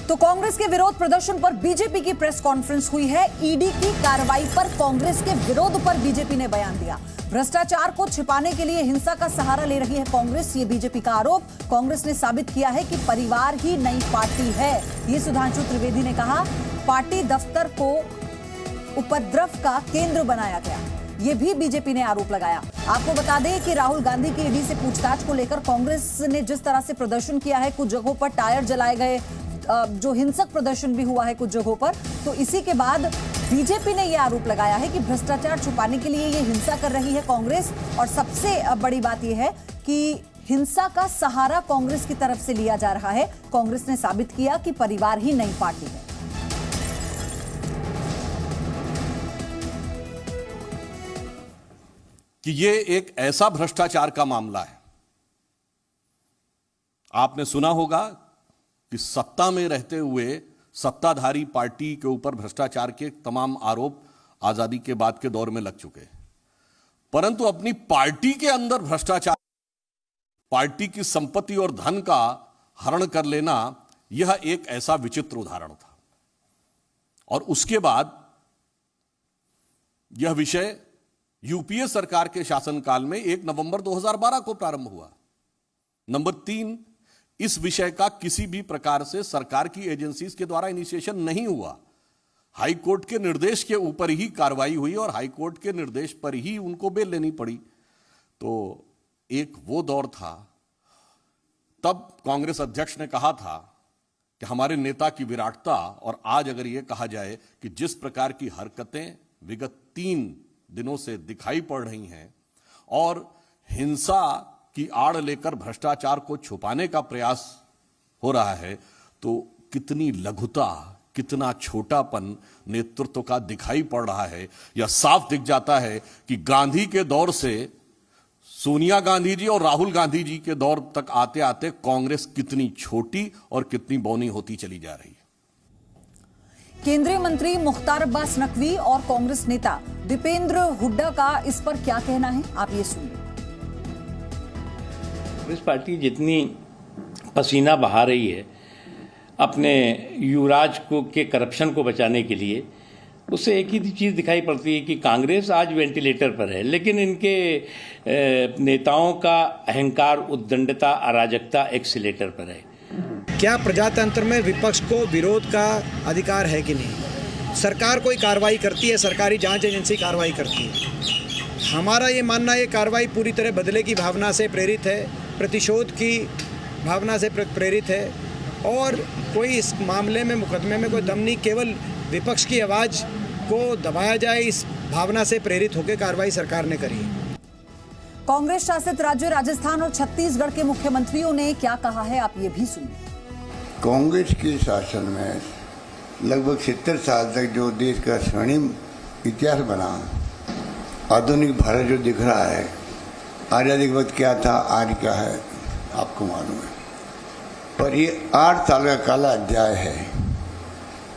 तो कांग्रेस के विरोध प्रदर्शन पर बीजेपी की प्रेस कॉन्फ्रेंस हुई है। ईडी की कार्रवाई पर कांग्रेस के विरोध पर बीजेपी ने बयान दिया। भ्रष्टाचार को छिपाने के लिए हिंसा का सहारा ले रही है कांग्रेस, ये बीजेपी का आरोप। कांग्रेस ने साबित किया है कि परिवार ही नई पार्टी है, ये सुधांशु त्रिवेदी ने कहा। पार्टी दफ्तर को उपद्रव का केंद्र बनाया गया, ये भी बीजेपी ने आरोप लगाया। आपको बता दें कि राहुल गांधी की ईडी से पूछताछ को लेकर कांग्रेस ने जिस तरह से प्रदर्शन किया है, कुछ जगहों पर टायर जलाए गए, जो हिंसक प्रदर्शन भी हुआ है कुछ जगहों पर, तो इसी के बाद बीजेपी ने यह आरोप लगाया है कि भ्रष्टाचार छुपाने के लिए ये हिंसा कर रही है कांग्रेस। और सबसे बड़ी बात यह है कि हिंसा का सहारा कांग्रेस की तरफ से लिया जा रहा है। कांग्रेस ने साबित किया कि परिवार ही नई पार्टी है। कि ये एक ऐसा भ्रष्टाचार का मामला है, आपने सुना होगा कि सत्ता में रहते हुए सत्ताधारी पार्टी के ऊपर भ्रष्टाचार के तमाम आरोप आजादी के बाद के दौर में लग चुके हैं, परंतु अपनी पार्टी के अंदर भ्रष्टाचार, पार्टी की संपत्ति और धन का हरण कर लेना, यह एक ऐसा विचित्र उदाहरण था। और उसके बाद यह विषय यूपीए सरकार के शासनकाल में 1 नवंबर 2012 को प्रारंभ हुआ। नंबर 3, इस विषय का किसी भी प्रकार से सरकार की एजेंसीज के द्वारा इनिशिएशन नहीं हुआ। हाई कोर्ट के निर्देश के ऊपर ही कार्रवाई हुई और हाई कोर्ट के निर्देश पर ही उनको बेल लेनी पड़ी। तो एक वो दौर था, तब कांग्रेस अध्यक्ष ने कहा था कि हमारे नेता की विराटता, और आज अगर यह कहा जाए कि जिस प्रकार की हरकतें विगत 3 दिनों से दिखाई पड़ रही हैं और हिंसा की आड़ लेकर भ्रष्टाचार को छुपाने का प्रयास हो रहा है, तो कितनी लघुता, कितना छोटापन नेतृत्व का दिखाई पड़ रहा है। यह साफ दिख जाता है कि गांधी के दौर से सोनिया गांधी जी और राहुल गांधी जी के दौर तक आते आते कांग्रेस कितनी छोटी और कितनी बौनी होती चली जा रही है। केंद्रीय मंत्री मुख्तार अब्बास नकवी और कांग्रेस नेता दीपेंद्र हुड्डा का इस पर क्या कहना है, आप ये सुनिए। कांग्रेस पार्टी जितनी पसीना बहा रही है अपने युवराज को के करप्शन को बचाने के लिए, उससे एक ही चीज़ दिखाई पड़ती है कि कांग्रेस आज वेंटिलेटर पर है, लेकिन इनके नेताओं का अहंकार, उद्दंडता, अराजकता एक्सीलेटर पर है। क्या प्रजातंत्र में विपक्ष को विरोध का अधिकार है कि नहीं? सरकार कोई कार्रवाई करती है, सरकारी जांच एजेंसी कार्रवाई करती है। हमारा ये मानना है, ये कार्रवाई पूरी तरह बदले की भावना से प्रेरित है, प्रतिशोध की भावना से प्रेरित है, और कोई इस मामले में, मुकदमे में कोई दम नहीं, केवल विपक्ष की आवाज़ को दबाया जाए, इस भावना से प्रेरित होकर कार्रवाई सरकार ने करी है। कांग्रेस शासित राज्य राजस्थान और छत्तीसगढ़ के मुख्यमंत्रियों ने क्या कहा है, आप ये भी सुनिए। कांग्रेस के शासन में लगभग 70 साल तक जो देश का स्वर्णिम इतिहास बना, आधुनिक भारत जो दिख रहा है, आज़ादी के वक्त क्या था, आज क्या है, आपको मालूम है। पर ये 8 साल का काला अध्याय है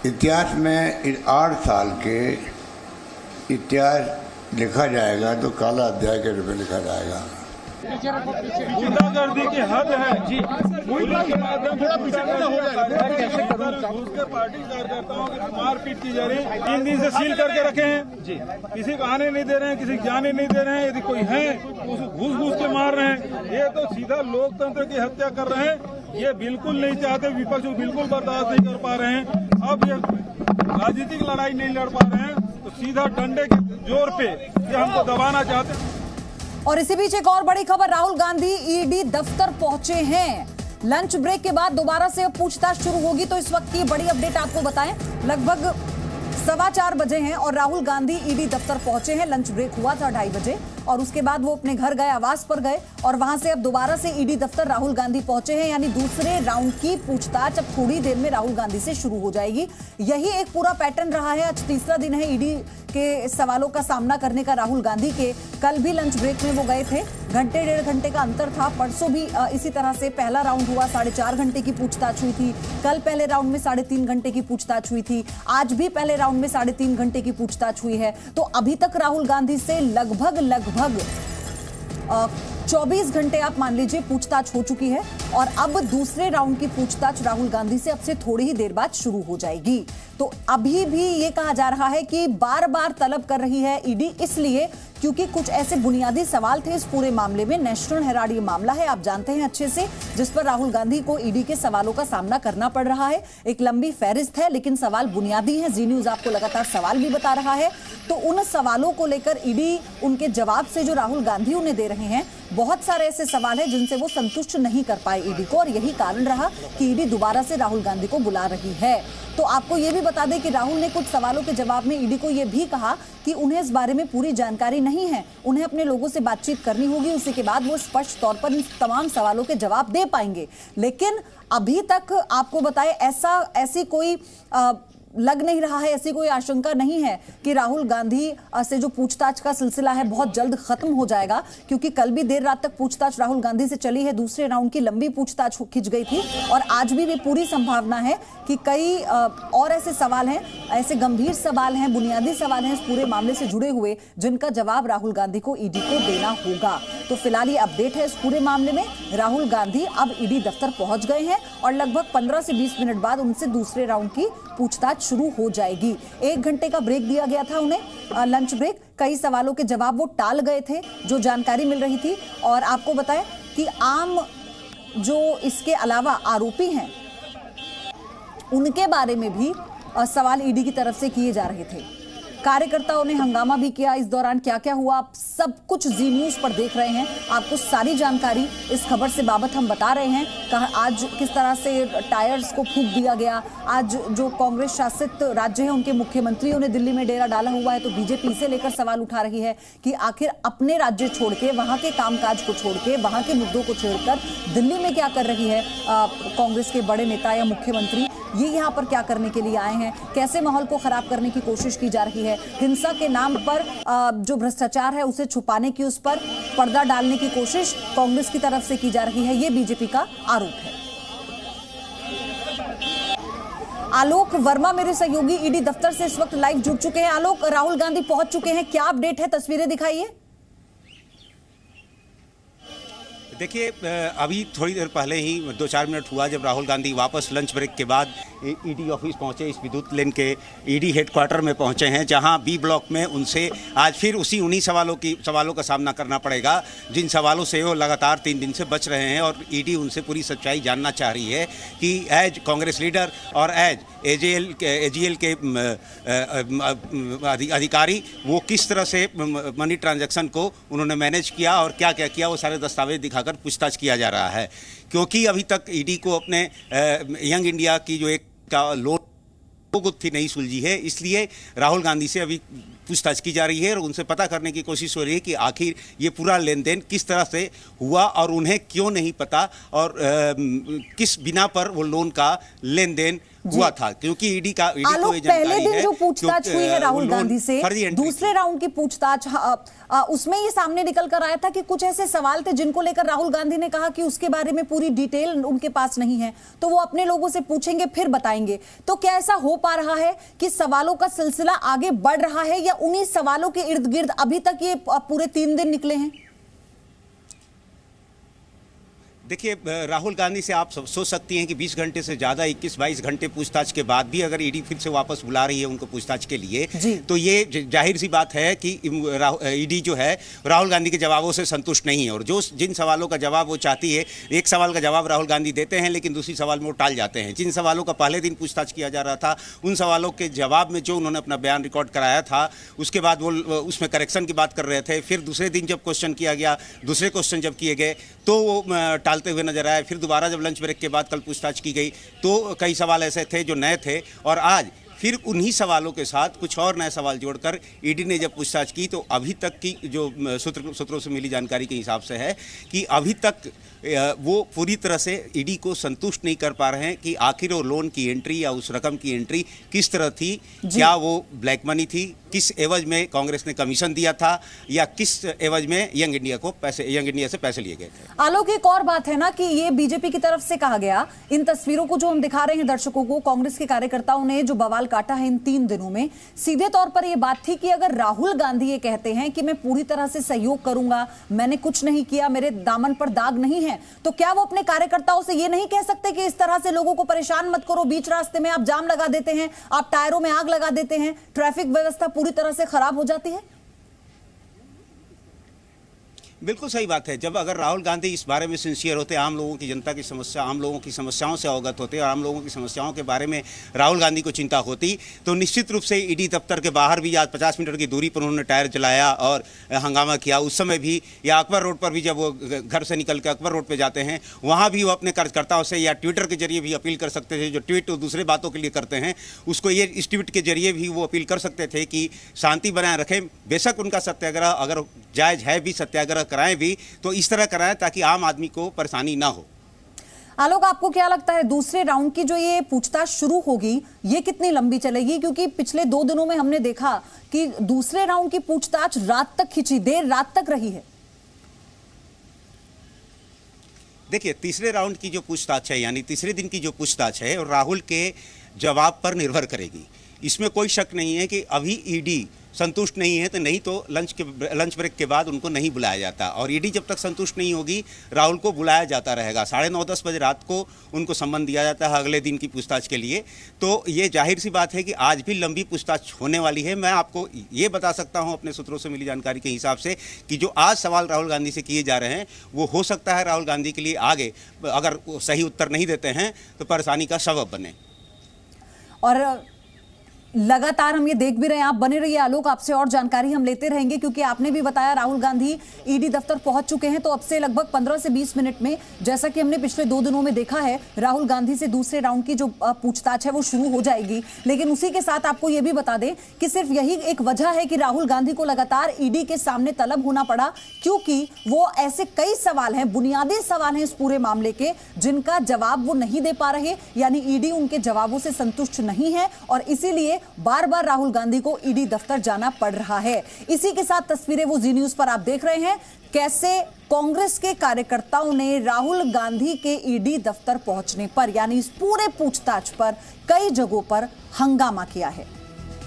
इतिहास में। इस 8 साल के इतिहास लिखा जाएगा तो काला अध्याय के रूप में लिखा जाएगा। गुंडागर्दी की हद है जी, के माध्यम से पार्टी कार्यकर्ताओं की मारपीट की जा रही है। 3 दिन से सील करके रखे हैं जी, किसी को आने नहीं दे रहे हैं, किसी को जाने नहीं दे रहे हैं। यदि कोई है उसे घूस के मार रहे हैं। ये तो सीधा लोकतंत्र की हत्या कर रहे हैं। ये बिल्कुल नहीं चाहते, विपक्ष बिल्कुल बर्दाश्त नहीं कर पा रहे हैं। अब ये राजनीतिक लड़ाई नहीं लड़ पा रहे हैं, तो सीधा डंडे के जोर पे ये हमको दबाना चाहते हैं। और इसी बीच एक और बड़ी खबर, राहुल गांधी ईडी दफ्तर पहुंचे हैं। लंच ब्रेक के बाद दोबारा से अब पूछताछ शुरू होगी, तो इस वक्त की बड़ी अपडेट आपको बताएं। लगभग 4:15 बजे हैं और राहुल गांधी ईडी दफ्तर पहुंचे हैं। लंच ब्रेक हुआ था 2:30 बजे और उसके बाद वो अपने घर गए, आवास पर गए, और वहां से अब दोबारा से ईडी दफ्तर राहुल गांधी पहुंचे हैं। यानी दूसरे राउंड की पूछताछ अब थोड़ी देर में राहुल गांधी से शुरू हो जाएगी। यही एक पूरा पैटर्न रहा है। आज तीसरा दिन है ईडी के सवालों का सामना करने का राहुल गांधी के। कल भी लंच ब्रेक में वो गए थे, घंटे 1.5 घंटे का अंतर था। परसों भी इसी तरह से पहला राउंड हुआ, 4.5 घंटे की पूछताछ हुई थी। कल पहले राउंड में 3.5 घंटे की पूछताछ हुई थी। आज भी पहले राउंड में 3.5 घंटे की पूछताछ हुई है। तो अभी तक राहुल गांधी से लगभग 24 घंटे आप मान लीजिए पूछताछ हो चुकी है और अब दूसरे राउंड की पूछताछ राहुल गांधी से अब से थोड़ी ही देर बाद शुरू हो जाएगी। तो अभी भी ये कहा जा रहा है कि बार बार तलब कर रही है ईडी, इसलिए क्योंकि कुछ ऐसे बुनियादी सवाल थे इस पूरे मामले में। नेशनल हेराल्ड ये मामला है, आप जानते हैं अच्छे से, जिस पर राहुल गांधी को ईडी के सवालों का सामना करना पड़ रहा है। एक लंबी फहरिस्त है लेकिन सवाल बुनियादी हैं। जी न्यूज आपको लगातार सवाल भी बता रहा है। तो उन सवालों को लेकर ईडी उनके जवाब से जो राहुल गांधी उन्हें दे रहे हैं, बहुत सारे ऐसे सवाल हैं जिनसे वो संतुष्ट नहीं कर पाए ईडी को, और यही कारण रहा कि ईडी दोबारा से राहुल गांधी को बुला रही है। तो आपको ये भी बता दें कि राहुल ने कुछ सवालों के जवाब में ईडी को ये भी कहा कि उन्हें इस बारे में पूरी जानकारी नहीं है, उन्हें अपने लोगों से बातचीत करनी होगी, उसी के बाद वो स्पष्ट तौर पर इन तमाम सवालों के जवाब दे पाएंगे। लेकिन अभी तक आपको बताएं ऐसी कोई लग नहीं रहा है, ऐसी कोई आशंका नहीं है कि राहुल गांधी से जो पूछताछ का सिलसिला है बहुत जल्द खत्म हो जाएगा, क्योंकि कल भी देर रात तक पूछताछ राहुल गांधी से चली है। दूसरे राउंड की लंबी पूछताछ खिंच गई थी और आज भी पूरी संभावना है कि कई और ऐसे सवाल हैं, ऐसे गंभीर सवाल हैं, बुनियादी सवाल हैं इस पूरे मामले से जुड़े हुए, जिनका जवाब राहुल गांधी को ईडी को देना होगा। तो फिलहाल ये अपडेट है इस पूरे मामले में। राहुल गांधी अब ईडी दफ्तर पहुंच गए हैं और लगभग 15 से 20 मिनट बाद उनसे दूसरे राउंड की पूछताछ शुरू हो जाएगी। 1 घंटे का ब्रेक दिया गया था उन्हें, लंच ब्रेक। कई सवालों के जवाब वो टाल गए थे जो जानकारी मिल रही थी। और आपको बताएं कि आम जो इसके अलावा आरोपी हैं उनके बारे में भी सवाल ईडी की तरफ से किए जा रहे थे। कार्यकर्ताओं ने हंगामा भी किया। इस दौरान क्या क्या हुआ आप सब कुछ जी न्यूज पर देख रहे हैं। आपको सारी जानकारी इस खबर से बाबत हम बता रहे हैं। आज किस तरह से टायर्स को फूंक दिया गया। आज जो कांग्रेस शासित राज्य है उनके मुख्यमंत्रियों ने दिल्ली में डेरा डाला हुआ है, तो बीजेपी से लेकर सवाल उठा रही है कि आखिर अपने राज्य छोड़ के, वहां के कामकाज को छोड़ के, वहां के मुद्दों को छोड़कर दिल्ली में क्या कर रही है कांग्रेस के बड़े नेता या मुख्यमंत्री। ये यहाँ पर क्या करने के लिए आए हैं, कैसे माहौल को खराब करने की कोशिश की जा रही है। हिंसा के नाम पर जो भ्रष्टाचार है उसे छुपाने की, उस पर पर्दा डालने की कोशिश कांग्रेस की तरफ से की जा रही है, ये बीजेपी का आरोप है। आलोक वर्मा मेरे सहयोगी ईडी दफ्तर से इस वक्त लाइव जुड़ चुके हैं। आलोक, राहुल गांधी पहुंच चुके हैं, क्या अपडेट है, तस्वीरें दिखाइए। देखिए, अभी थोड़ी देर पहले ही 2-4 मिनट हुआ जब राहुल गांधी वापस लंच ब्रेक के बाद ईडी ऑफिस पहुंचे। इस विद्युत लेन के ईडी हेडक्वार्टर में पहुंचे हैं, जहां बी ब्लॉक में उनसे आज फिर उन्हीं सवालों का सामना करना पड़ेगा जिन सवालों से वो लगातार 3 दिन से बच रहे हैं। और ईडी उनसे पूरी सच्चाई जानना चाह रही है कि एज कांग्रेस लीडर और एज एजीएल के अधिकारी वो किस तरह से मनी ट्रांजैक्शन को उन्होंने मैनेज किया और क्या क्या किया, वो सारे दस्तावेज दिखाकर पूछताछ किया जा रहा है। क्योंकि अभी तक ईडी को अपने यंग इंडिया की जो एक लोन गुत्थी नहीं सुलझी है, इसलिए राहुल गांधी से अभी पूछताछ की जा रही है और उनसे पता करने की कोशिश हो रही है कि आखिर ये पूरा लेन देन किस तरह से हुआ और उन्हें क्यों नहीं पता और किस बिना पर वो लोन का लेन देन हुआ था। क्योंकि ईडी को ये जानकारी पहले दिन है जो पूछताछ हुई है राहुल गांधी से, दूसरे राउंड की पूछताछ, उसमें ये सामने निकल कर आया था कि कुछ ऐसे सवाल थे जिनको लेकर राहुल गांधी ने कहा कि उसके बारे में पूरी डिटेल उनके पास नहीं है, तो वो अपने लोगों से पूछेंगे फिर बताएंगे। तो क्या ऐसा हो पा रहा है कि सवालों का सिलसिला आगे बढ़ रहा है या उन्हीं सवालों के इर्द गिर्द अभी तक ये पूरे 3 दिन निकले हैं? देखिए, राहुल गांधी से आप सोच सकती हैं कि 20 घंटे से ज़्यादा 21-22 घंटे पूछताछ के बाद भी अगर ईडी फिर से वापस बुला रही है उनको पूछताछ के लिए, तो ये जाहिर सी बात है कि ईडी जो है राहुल गांधी के जवाबों से संतुष्ट नहीं है। और जिन सवालों का जवाब वो चाहती है, एक सवाल का जवाब राहुल गांधी देते हैं लेकिन दूसरी सवाल में वो टाल जाते हैं। जिन सवालों का पहले दिन पूछताछ किया जा रहा था, उन सवालों के जवाब में जो उन्होंने अपना बयान रिकॉर्ड कराया था, उसके बाद वो उसमें करेक्शन की बात कर रहे थे। फिर दूसरे दिन जब क्वेश्चन किया गया, दूसरे क्वेश्चन जब किए गए तो वो टालते हुए नजर आए। फिर दोबारा जब लंच ब्रेक के बाद कल पूछताछ की गई तो कई सवाल ऐसे थे जो नए थे और आज फिर उन्हीं सवालों के साथ कुछ और नए सवाल जोड़कर ईडी ने जब पूछताछ की तो अभी तक की जो सूत्रों से मिली जानकारी के हिसाब से है कि अभी तक वो पूरी तरह से ईडी को संतुष्ट नहीं कर पा रहे हैं कि आखिर वो लोन की एंट्री या उस रकम की एंट्री किस तरह थी, क्या वो ब्लैक मनी थी, किस एवज में कांग्रेस ने कमीशन दिया था या किस एवज में यंग इंडिया से पैसे लिए गए थे। आलोक, एक और बात है ना कि ये बीजेपी की तरफ से कहा गया, इन तस्वीरों को जो हम दिखा रहे हैं दर्शकों को, कांग्रेस के कार्यकर्ताओं ने जो बवाल काटा है इन 3 दिनों में। सीधे तौर पर यह बात थी कि अगर राहुल गांधी ये कहते हैं कि मैं पूरी तरह से सहयोग करूंगा, मैंने कुछ नहीं किया, मेरे दामन पर दाग नहीं है, तो क्या वो अपने कार्यकर्ताओं से ये नहीं कह सकते कि इस तरह से लोगों को परेशान मत करो, बीच रास्ते में आप जाम लगा देते हैं, आप टायरों में आग लगा देते हैं, ट्रैफिक व्यवस्था पूरी तरह से खराब हो जाती है? बिल्कुल सही बात है। जब अगर राहुल गांधी इस बारे में सिंसियर होते, आम लोगों की, जनता की समस्या, आम लोगों की समस्याओं से अवगत होते और आम लोगों की समस्याओं के बारे में राहुल गांधी को चिंता होती, तो निश्चित रूप से ईडी दफ्तर के बाहर भी आज 50 मीटर की दूरी पर उन्होंने टायर जलाया और हंगामा किया। उस समय भी, या अकबर रोड पर भी जब वो घर से निकल कर अकबर रोड पर जाते हैं, वहाँ भी वो अपने कार्यकर्ताओं से या ट्विटर के जरिए भी अपील कर सकते थे। जो ट्वीट दूसरे बातों के लिए करते हैं, उसको ये इस ट्वीट के जरिए भी वो अपील कर सकते थे कि शांति बनाए रखें। बेशक उनका सत्याग्रह अगर जायज़ है भी, सत्याग्रह कराएं भी, तो इस तरह कराएं ताकि आम आदमी को परेशानी ना हो। आलोक, आपको क्या लगता है दूसरे राउंड की जो ये पूछताछ शुरू होगी, ये कितनी लंबी चलेगी? क्योंकि पिछले 2 दिनों में हमने देखा कि दूसरे राउंड की पूछताछ रात तक खिंची, देर रात तक रही है। देखिए, तीसरे राउंड की जो पूछताछ है, यानी तीसरे दिन की जो पूछताछ है, और राहुल के जवाब पर निर्भर करेगी। इसमें कोई शक नहीं है कि अभी ईडी संतुष्ट नहीं है, तो नहीं तो लंच ब्रेक के बाद उनको नहीं बुलाया जाता, और ईडी जब तक संतुष्ट नहीं होगी, राहुल को बुलाया जाता रहेगा। 9:30-10 बजे रात को उनको सम्मन दिया जाता है अगले दिन की पूछताछ के लिए। तो ये जाहिर सी बात है कि आज भी लंबी पूछताछ होने वाली है। मैं आपको ये बता सकता हूँ अपने सूत्रों से मिली जानकारी के हिसाब से कि जो आज सवाल राहुल गांधी से किए जा रहे हैं, वो हो सकता है राहुल गांधी के लिए आगे अगर सही उत्तर नहीं देते हैं तो परेशानी का सबब बने। और लगातार हम ये देख भी रहे हैं, आप बने रहिए आलोक, आपसे और जानकारी हम लेते रहेंगे, क्योंकि आपने भी बताया राहुल गांधी ईडी दफ्तर पहुंच चुके हैं। तो अब से लगभग 15 से 20 मिनट में, जैसा कि हमने पिछले 2 दिनों में देखा है, राहुल गांधी से दूसरे राउंड की जो पूछताछ है वो शुरू हो जाएगी। लेकिन उसी के साथ आपको ये भी बता दें कि सिर्फ यही एक वजह है कि राहुल गांधी को लगातार ईडी के सामने तलब होना पड़ा, क्योंकि वो ऐसे कई सवाल हैं, बुनियादी सवाल हैं इस पूरे मामले के, जिनका जवाब वो नहीं दे पा रहे, यानी ईडी उनके जवाबों से संतुष्ट नहीं है, और इसीलिए बार बार राहुल गांधी को ईडी दफ्तर जाना पड़ रहा है। इसी के साथ तस्वीरें वो जी न्यूज पर आप देख रहे हैं, कैसे कांग्रेस के कार्यकर्ताओं ने राहुल गांधी के ईडी दफ्तर पहुंचने पर, यानी इस पूरे पूछताछ पर कई जगहों पर हंगामा किया है।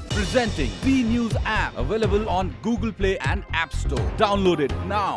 Presenting B News app, available on Google Play and App Store. Download it now.